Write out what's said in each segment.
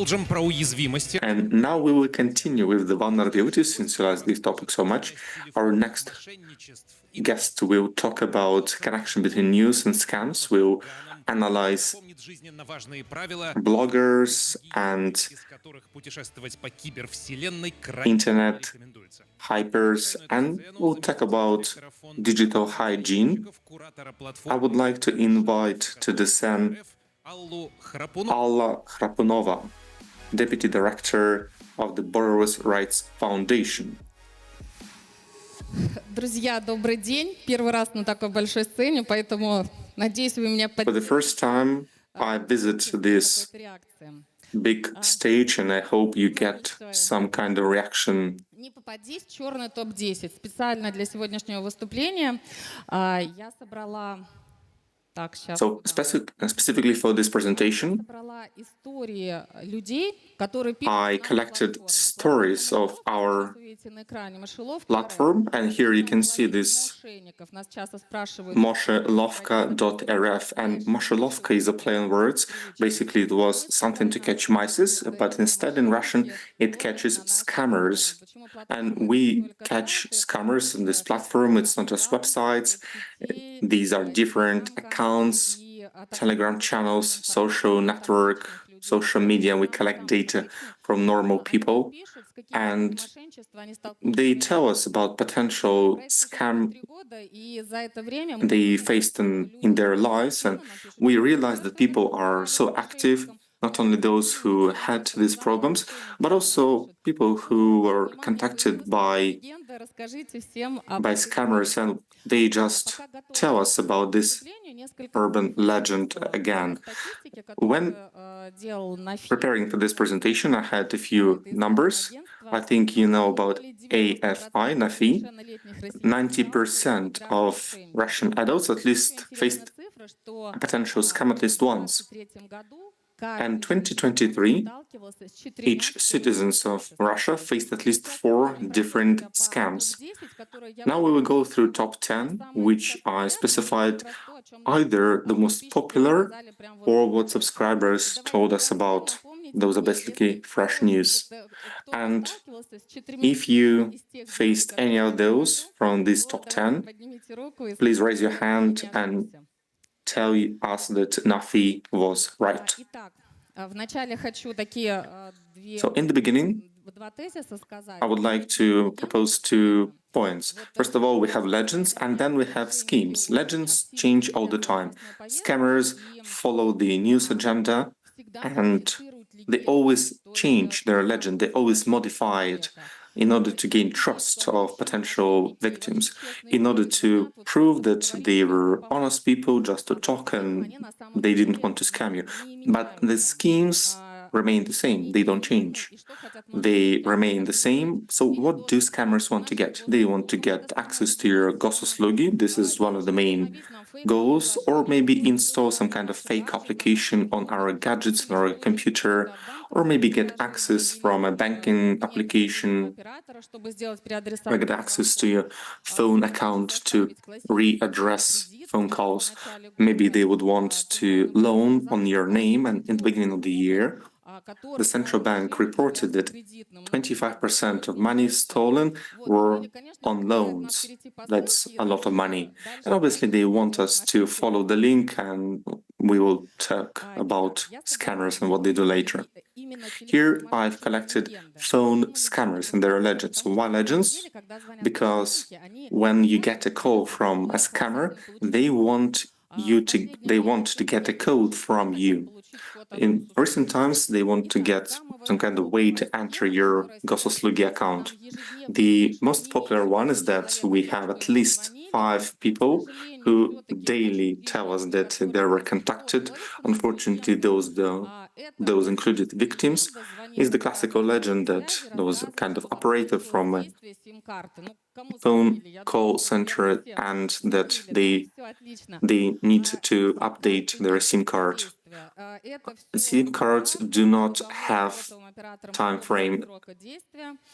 Продолжим про уязвимости. And now we will continue with the vulnerabilities, since you like this topic so much. Our next guest will talk about connection between news and scams. We'll analyze bloggers and internet hypers, and we'll talk about digital hygiene. I would like to invite to the scene Alla Khrapunova, Deputy Director of the Borrowers' Rights Foundation. Друзья, добрый день. Первый раз на такой большой сцене, поэтому надеюсь, вы меня For the first time, I visit this big stage, and I hope you get some kind of reaction. Не попадись в черный топ-10. Специально для сегодняшнего выступления я собрала... So specifically for this presentation, I collected stories of our platform, and here you can see this moshelovka.rf, and moshelovka is a play on words. Basically, it was something to catch mice, but instead in Russian it catches scammers, and we catch scammers in this platform. It's not just websites. These are different accounts, Telegram channels, social network, social media. We collect data from normal people, and they tell us about potential scam they faced in their lives, and we realize that people are so active, not only those who had these problems, but also people who were contacted by scammers, and they just tell us about this urban legend again. When preparing for this presentation, I had a few numbers. I think you know about AFI, NAFI. 90% of Russian adults at least faced a potential scam at least once. And 2023, each citizen of Russia faced at least 4 different scams. Now we will go through top 10, which I specified either the most popular or what subscribers told us about. Those are basically fresh news. And if you faced any of those from these top 10, please raise your hand and tell us that Nafi was right. So in the beginning, I would like to propose 2 points. First of all, we have legends, and then we have schemes. Legends change all the time. Scammers follow the news agenda, and they always change their legend. They always modify it in order to gain trust of potential victims, in order to prove that they were honest people just to talk and they didn't want to scam you. But the schemes remain the same. They don't change. They remain the same. So what do scammers want to get? They want to get access to your gosuslugi. This is one of the main goals, or maybe install some kind of fake application on our gadgets, on our computer, or maybe get access from a banking application, or get access to your phone account to readdress phone calls. Maybe they would want to loan on your name, and in the beginning of the year, the central bank reported that 25% of money stolen were on loans. That's a lot of money. And obviously they want us to follow the link, and we will talk about scammers and what they do later. Here I've collected phone scammers and their legends. Why legends? Because when you get a call from a scammer, they want to get a code from you. In recent times, they want to get some kind of way to enter your gosuslugi account. The most popular one is that we have at least 5 people who daily tell us that they were contacted. Unfortunately, those included victims. Is the classical legend that there was a kind of operator from a phone call center and that they need to update their SIM card. SIM cards do not have time frame.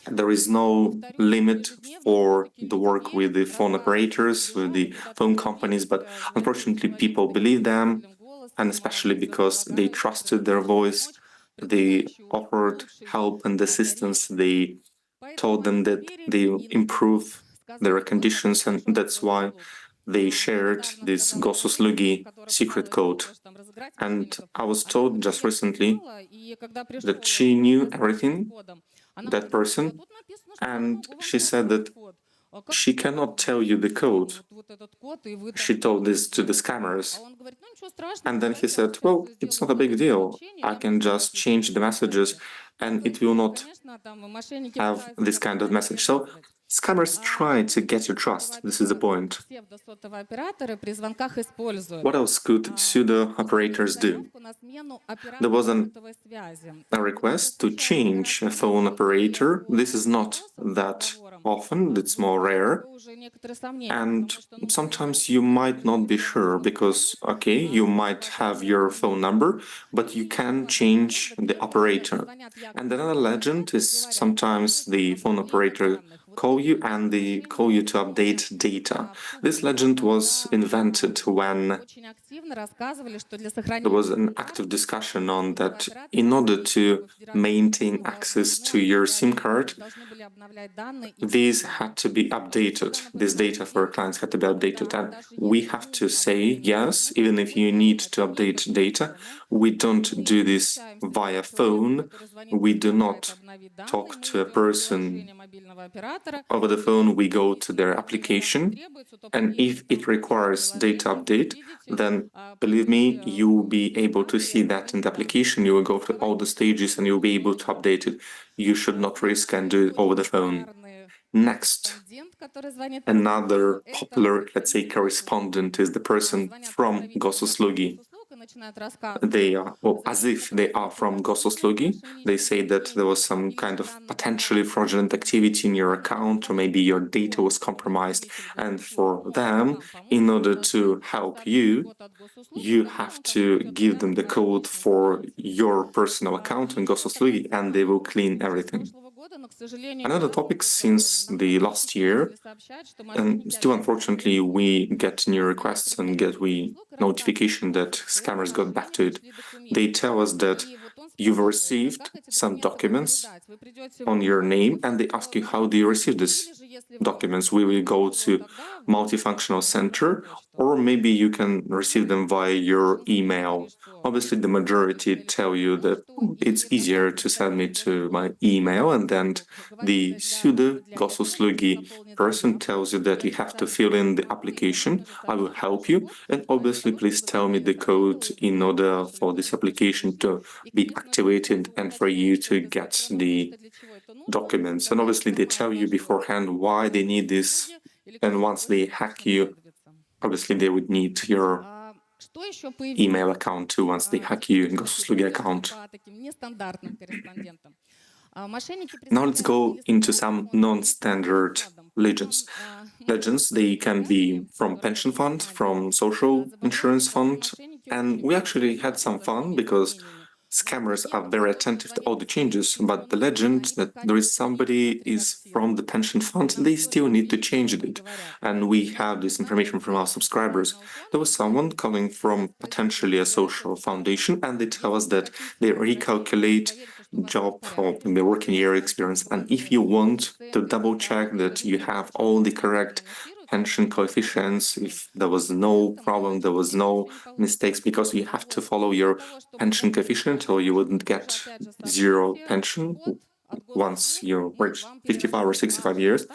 There is no limit for the work with the phone operators, with the phone companies, but unfortunately people believe them, and especially because they trusted their voice, They offered help and assistance. They told them that they will improve their conditions, and that's why they shared this Gososlugi secret code. And I was told just recently that she knew everything, that person, and she said that she cannot tell you the code. She told this to the scammers. And then he said, well, it's not a big deal. I can just change the messages and it will not have this kind of message. So scammers try to get your trust. This is the point. What else could pseudo operators do? There was a request to change a phone operator. This is not that often, it's more rare. And sometimes you might not be sure because, okay, you might have your phone number, but you can change the operator. And another legend is sometimes the phone operator call you and they call you to update data. This legend was invented when there was an active discussion on that in order to maintain access to your SIM card, these had to be updated. This data for clients had to be updated. And we have to say, yes, even if you need to update data, we don't do this via phone. We do not talk to a person over the phone. We go to their application. And if it requires data update, then believe me, you will be able to see that in the application. You will go through all the stages and you'll be able to update it. You should not risk and do it over the phone. Next, another popular, let's say, correspondent is the person from Gososlugi. They are, or as if they are from Gososlugi, they say that there was some kind of potentially fraudulent activity in your account, or maybe your data was compromised. And for them, in order to help you, you have to give them the code for your personal account in Gososlugi, and they will clean everything. Another topic since the last year, and still unfortunately we get new requests and get notification that scammers got back to it. They tell us that you've received some documents on your name and they ask you how do you receive these documents. We will go to multifunctional center, or maybe you can receive them via your email. Obviously the majority tell you that it's easier to send me to my email, and then the pseudo Gososlugi person tells you that you have to fill in the application. I will help you, and obviously please tell me the code in order for this application to be activated and for you to get the documents. And obviously they tell you beforehand why they need this, and once they hack you, obviously they would need your email account too once they hack you in Gososlugi account. Now let's go into some non-standard legends. Legends, they can be from pension fund, from social insurance fund, and we actually had some fun because scammers are very attentive to all the changes, but the legend that there is somebody is from the pension fund, they still need to change it. And we have this information from our subscribers. There was someone coming from potentially a social foundation, and they tell us that they recalculate job or the working year experience. And if you want to double check that you have all the correct pension coefficients, if there was no problem, there was no mistakes, because you have to follow your pension coefficient or you wouldn't get zero pension once you reach 55 or 65 years.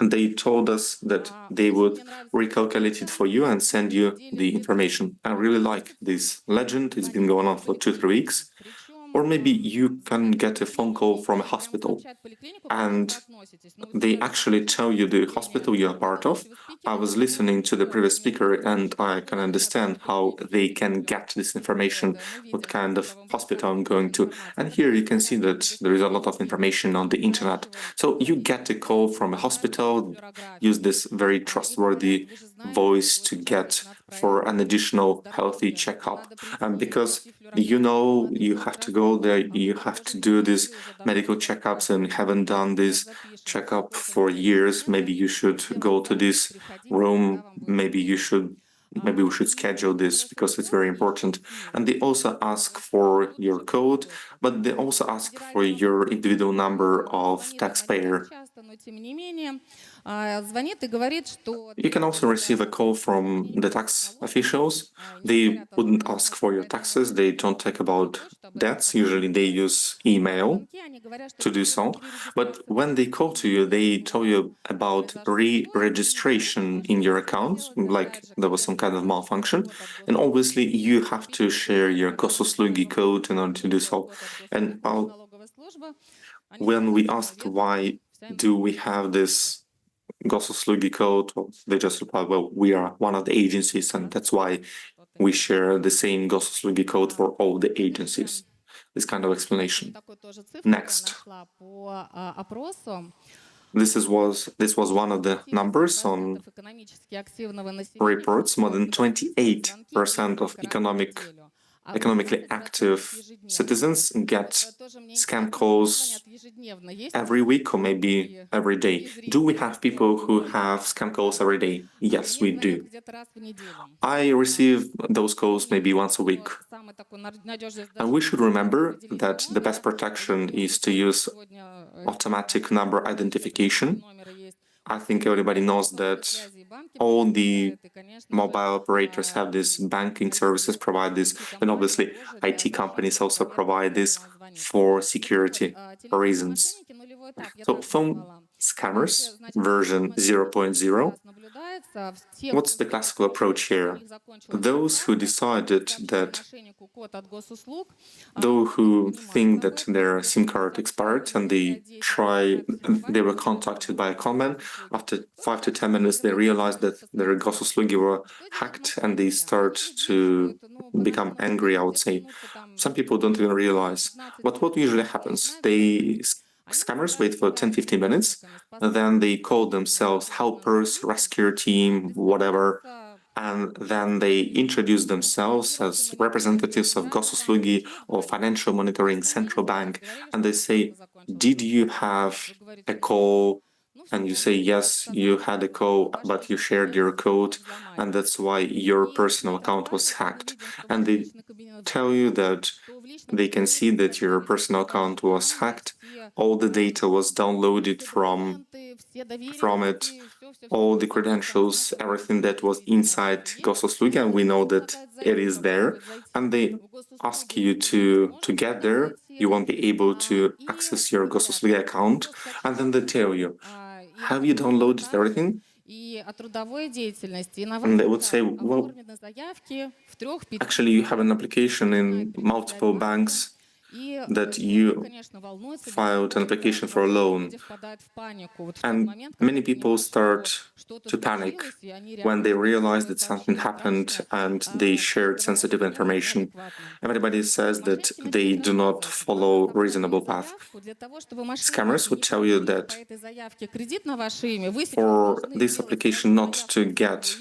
And they told us that they would recalculate it for you and send you the information. I really like this legend. It's been going on for 2-3 weeks. Or maybe you can get a phone call from a hospital and they actually tell you the hospital you are part of. I was listening to the previous speaker and I can understand how they can get this information, what kind of hospital I'm going to. And here you can see that there is a lot of information on the internet. So you get a call from a hospital, use this very trustworthy voice to get for an additional healthy checkup. And because you know you have to go there, you have to do these medical checkups and haven't done this checkup for years, maybe you should go to this room, maybe you should maybe we should schedule this because it's very important. And they also ask for your code, but they also ask for your individual number of taxpayer. You can also receive a call from the tax officials. They wouldn't ask for your taxes. They don't talk about debts. Usually they use email to do so. But when they call to you, they tell you about re-registration in your account, like there was some kind of malfunction. And obviously you have to share your gosuslugi code in order to do so. And when we asked why do we have this gosuslugi code, well, they just replied, well, we are one of the agencies and that's why we share the same gosuslugi code for all the agencies. This kind of explanation. Next. This was one of the numbers on reports. More than 28% of economically active citizens get scam calls every week or maybe every day. Do we have people who have scam calls every day? Yes, we do. I receive those calls maybe once a week. And we should remember that the best protection is to use automatic number identification. I think everybody knows that all the mobile operators have this, banking services provide this, and obviously IT companies also provide this for security reasons. So phone scammers version 0.0. What's the classical approach here? Those who decided that, those who think that their SIM card expired and they were contacted by a conman. After 5 to 10 minutes, they realized that their gosuslugi were hacked and they start to become angry, I would say. Some people don't even realize. But what usually happens? Scammers wait for 10-15 minutes, then they call themselves helpers, rescue team, whatever, and then they introduce themselves as representatives of gosuslugi or financial monitoring central bank, and they say, did you have a call? And you say, yes, you had a call, but you shared your code, and that's why your personal account was hacked. And they tell you that they can see that your personal account was hacked, all the data was downloaded from it, all the credentials, everything that was inside gosuslugi, and we know that it is there, and they ask you to get there. You won't be able to access your gosuslugi account, and then they tell you, have you downloaded everything? And they would say, well, actually you have an application in multiple banks that you filed an application for a loan. And many people start to panic when they realize that something happened and they shared sensitive information. Everybody says that they do not follow reasonable path. Scammers would tell you that for this application not to get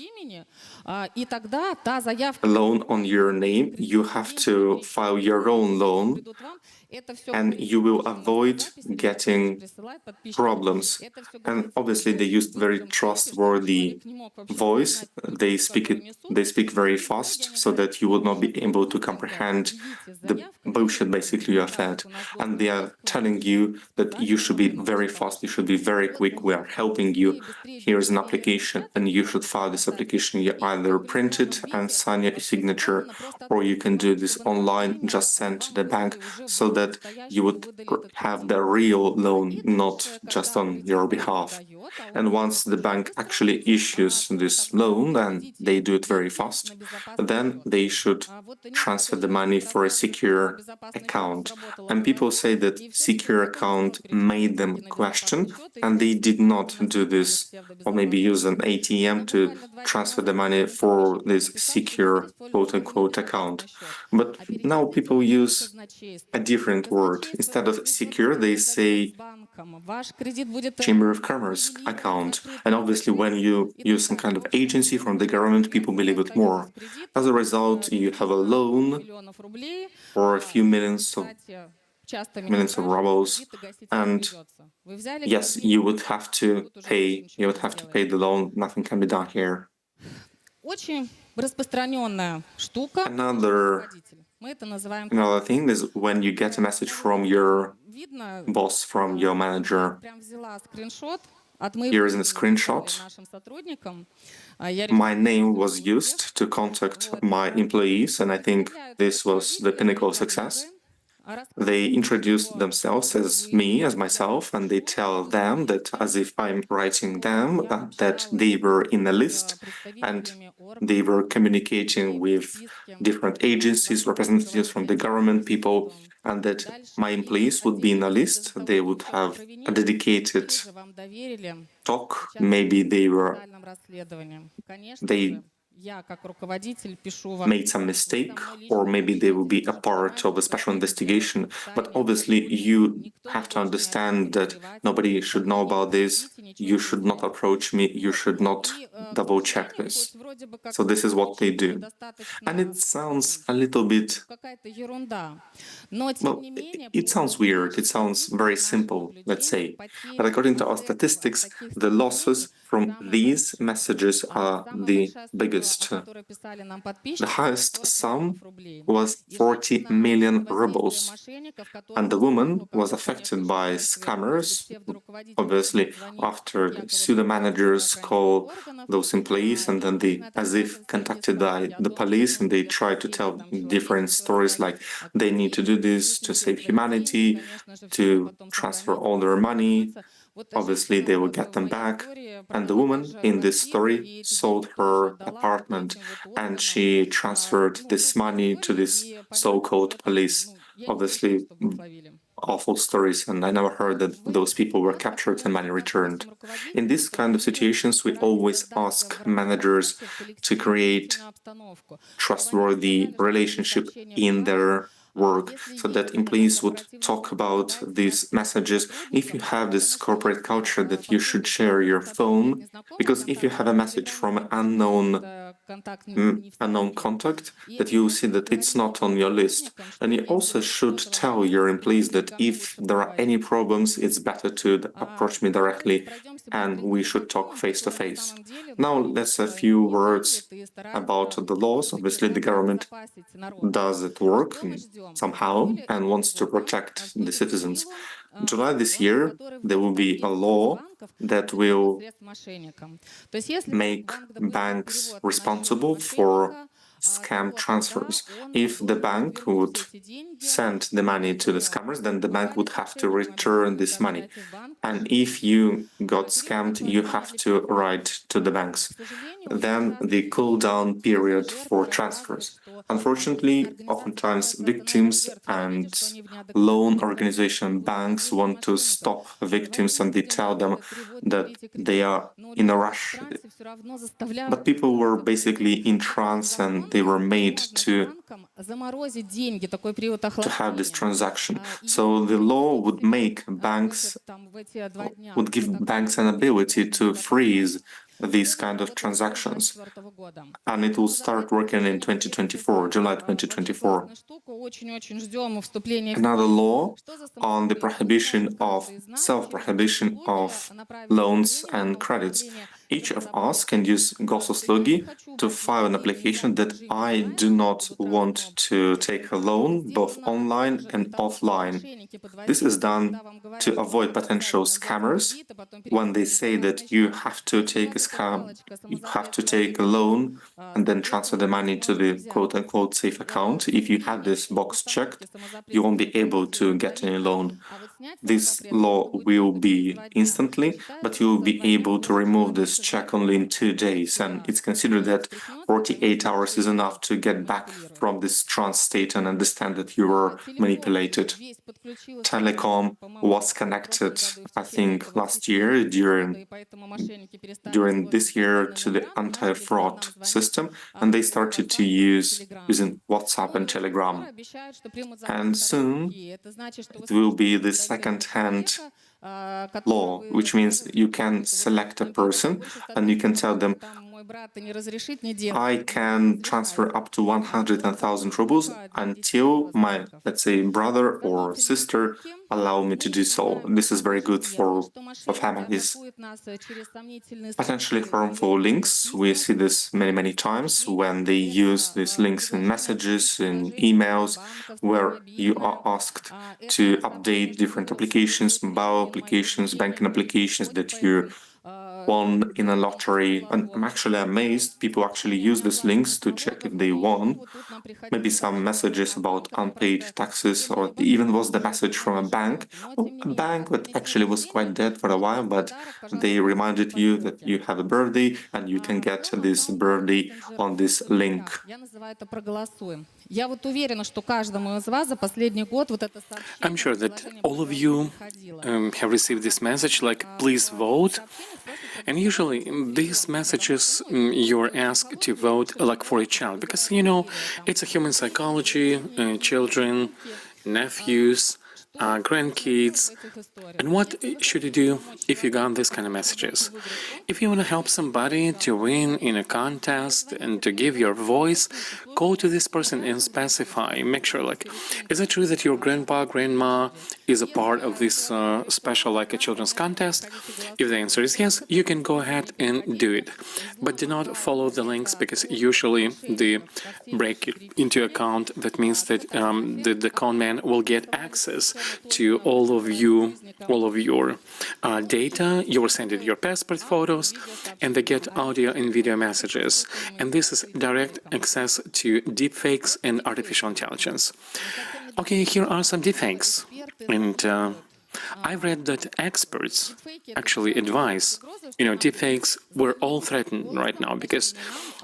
a loan on your name, you have to file your own loan, and you will avoid getting problems. And obviously they used very trustworthy voice. They speak very fast so that you would not be able to comprehend the bullshit basically you have had. And they are telling you that you should be very fast, you should be very quick, we are helping you. Here's an application and you should file this application. You either print it and sign your signature, or you can do this online, just send to the bank, so that you would have the real loan, not just on your behalf. And once the bank actually issues this loan, and they do it very fast, then they should transfer the money for a secure account. And people say that secure account made them question, and they did not do this, or maybe use an ATM to transfer the money for this secure quote-unquote account. But now people use a different word. Instead of secure, they say Chamber of Commerce account. And obviously when you use some kind of agency from the government, people believe it more. As a result, you have a loan for a few millions of rubles, and yes, you would have to pay the loan. Nothing can be done here. Очень распространенная штука. Another Мы это называем thing is when you get a message from your видно. boss, from your manager. Прям взяла скриншот. Here is a screenshot. Нашим сотрудникам. My name was used to contact my employees, and I think this was the pinnacle of success. They introduce themselves as me, as myself, and they tell them that as if I'm writing them, that they were in a list and they were communicating with different agencies, representatives from the government, people, and that my employees would be in a list. They would have a dedicated talk. Maybe they made some mistake, or maybe they will be a part of a special investigation. But obviously, you have to understand that nobody should know about this. You should not approach me. You should not double check this. So this is what they do. And it sounds a little bit, well, it sounds weird. It sounds very simple, let's say. But according to our statistics, the losses from these messages are the biggest. The highest sum was 40 million rubles, and the woman was affected by scammers. Obviously, after the pseudo managers call those employees, and then they, as if contacted by the police, and they try to tell different stories like they need to do this to save humanity, to transfer all their money. Obviously, they will get them back. And the woman in this story sold her apartment and she transferred this money to this so-called police. Obviously, awful stories, and I never heard that those people were captured and money returned. In these kind of situations, we always ask managers to create trustworthy relationship in their work so that employees would talk about these messages. If you have this corporate culture that you should share your phone, because if you have a message from an unknown contact, that you will see that it's not on your list. And you also should tell your employees that if there are any problems, it's better to approach me directly and we should talk face to face. Now let's a few words about the laws. Obviously, the government does it work somehow and wants to protect the citizens. In July this year, there will be a law that will make banks responsible for scam transfers. If the bank would send the money to the scammers, then the bank would have to return this money. And if you got scammed, you have to write to the banks. Then the cool-down period for transfers. Unfortunately, oftentimes victims and loan organization banks want to stop victims and they tell them that they are in a rush. But people were basically in trance and they were made to have this transaction. So the law would make banks, would give banks an ability to freeze these kind of transactions. And it will start working in 2024, July 2024. Another law on the prohibition of self-prohibition of loans and credits. Each of us can use Gosuslugi to file an application that I do not want to take a loan, both online and offline. This is done to avoid potential scammers when they say that you have to take a loan and then transfer the money to the quote-unquote safe account. If you have this box checked, you won't be able to get any loan. This law will be instantly, but you will be able to remove this check only in 2 days, and it's considered that 48 hours is enough to get back from this trance state and understand that you were manipulated. Telecom was connected, I think, last year during this year to the anti-fraud system, and they started to using WhatsApp and Telegram. And soon it will be the second-hand law, which means you can select a person and you can tell them, I can transfer up to 100,000 rubles until my, let's say, brother or sister allow me to do so. This is very good for families. Potentially harmful links, we see this many times when they use these links in messages, in emails, where you are asked to update different applications, mobile applications, banking applications that you won in a lottery. And I'm actually amazed people actually use these links to check if they won. Maybe some messages about unpaid taxes, or even was the message from a bank. A bank that actually was quite dead for a while, but they reminded you that you have a birthday and you can get this birthday on this link. I'm sure that all of you have received this message like, please vote. And usually these messages you're asked to vote like for a child, because, you know, it's a human psychology, children, nephews, grandkids. And what should you do if you got this kind of messages? If you want to help somebody to win in a contest and to give your voice, go to this person and specify. Make sure, like, is it true that your grandpa, grandma is a part of this special, like a children's contest? If the answer is yes, you can go ahead and do it. But do not follow the links, because usually they break it into account. That means that the con man will get access to all of your data. You will send it your passport photos, and they get audio and video messages. And this is direct access to deepfakes and artificial intelligence. Okay, here are some deepfakes. And I read that experts actually advise, you know, deepfakes, we're all threatened right now, because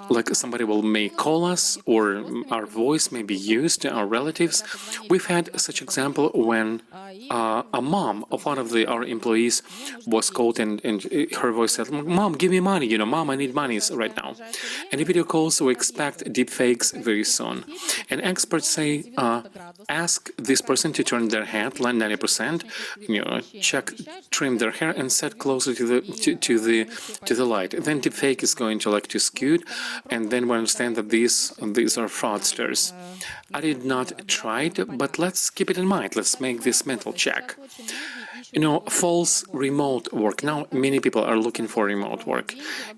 like somebody may call us, or our voice may be used to our relatives. We've had such example when a mom of one of our employees was called, and her voice said, "Mom, give me money, you know, Mom, I need money right now." And the video calls, we expect deepfakes very soon. And experts say, ask this person to turn their head like 90%, you know, trim their hair and set closer to the light. Then deepfake is going to skew, and then we understand that these are fraudsters. I did not try it, but let's keep it in mind. Let's make this mental check. You know, false remote work. Now, many people are looking for remote work,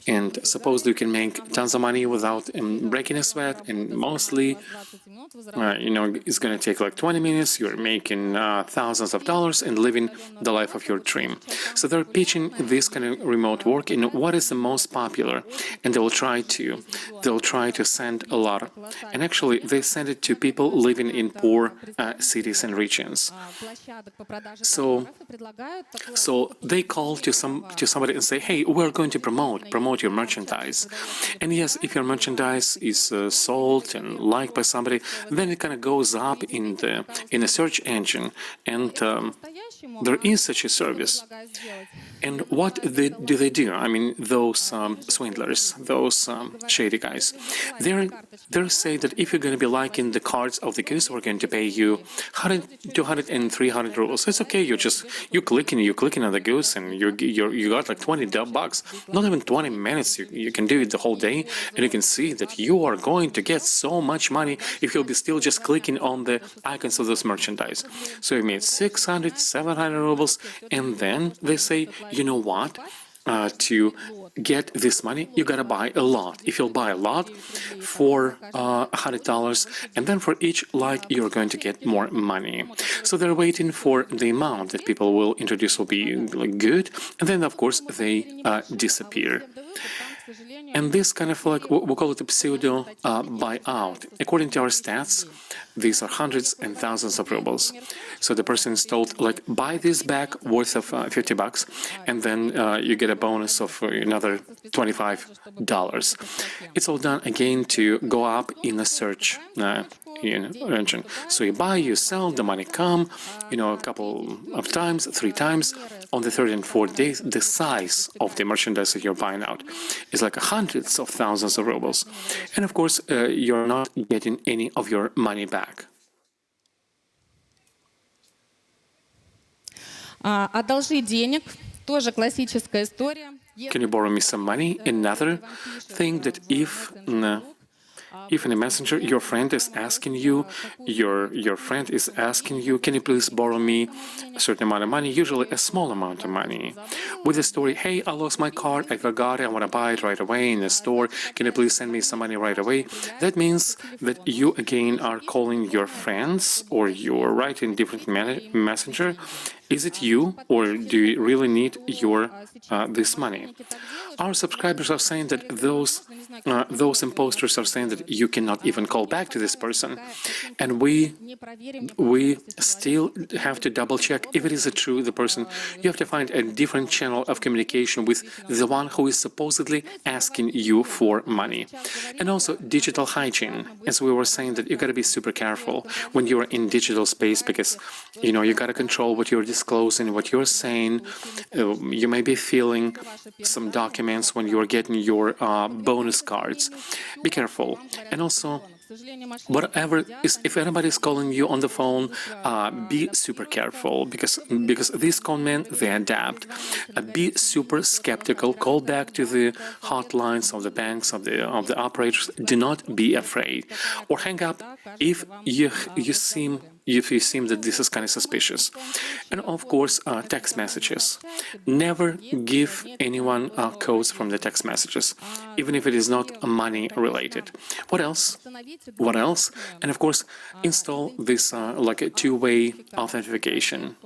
and suppose you can make tons of money without breaking a sweat, and mostly, you know, it's going to take like 20 minutes. You're making thousands of dollars and living the life of your dream. So they're pitching this kind of remote work in what is the most popular, and they'll try to send a lot. And actually, they send it to people living in poor cities and regions. So they call to somebody and say, "Hey, we're going to promote your merchandise." And yes, if your merchandise is sold and liked by somebody, then it kind of goes up in the search engine, and there is such a service. And what do they do? I mean, those swindlers, those shady guys, they say that if you're going to be liking the cards of the goods, we're going to pay you 100, 200, and 300 rubles. It's okay. You're clicking on the goods, and you got like $20. Not even 20 minutes. You can do it the whole day, and you can see that you are going to get so much money if you'll be still just clicking on the icons of this merchandise. So you made 600, 700 rubles, and then they say, you know what? To get this money, you gotta buy a lot. If you'll buy a lot for $100, and then for each like, you're going to get more money. So they're waiting for the amount that people will introduce will be like good, and then of course they disappear. And this kind of like, we call it a pseudo buyout. According to our stats, these are hundreds and thousands of rubles. So the person is told, like, buy this bag worth of $50, and then you get a bonus of another $25. It's all done again to go up in a search engine. So you buy, you sell, the money come, you know, a couple of times, 3 times. On the 3rd and 4th days, the size of the merchandise that you're buying out is like hundreds of thousands of rubles. And of course, you're not getting any of your money back. Одолжи денег Тоже классическая история. Can you borrow me some money? Another thing that if in a messenger your friend is asking you, your friend is asking you, can you please borrow me a certain amount of money, usually a small amount of money, with the story, hey, I lost my card, I forgot it, I want to buy it right away in the store, can you please send me some money right away? That means that you again are calling your friends, or you're writing different messenger. Is it you, or do you really need this money? Our subscribers are saying that those imposters are saying that you cannot even call back to this person, and we still have to double check if it is true the person. You have to find a different channel of communication with the one who is supposedly asking you for money. And also digital hygiene, as we were saying, that you got to be super careful when you're in digital space, because you got to control what you're disclosing, what you're saying. You may be filling some documents when you're getting your bonus cards. Be careful. And also, if anybody is calling you on the phone, be super careful, because these conmen, they adapt. Be super skeptical. Call back to the hotlines of the banks, of the operators. Do not be afraid, or hang up if you seem that this is kind of suspicious. And of course, text messages. Never give anyone codes from the text messages, even if it is not money related. What else? And of course, install this like a two-way authentication,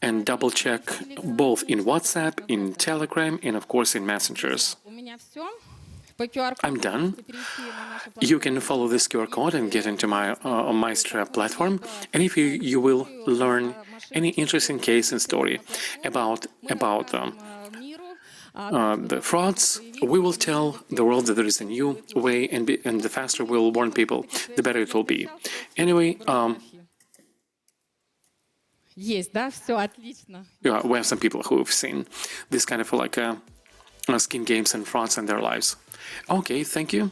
and double check both in WhatsApp, in Telegram, and of course in messengers. I'm done. You can follow this QR code and get into my Maestro platform, and if you will learn any interesting case and story about the frauds, we will tell the world that there is a new way, and the faster we'll warn people, the better it will be. Anyway, yeah, we have some people who have seen this kind of like skin games and frauds in their lives. Okay, thank you.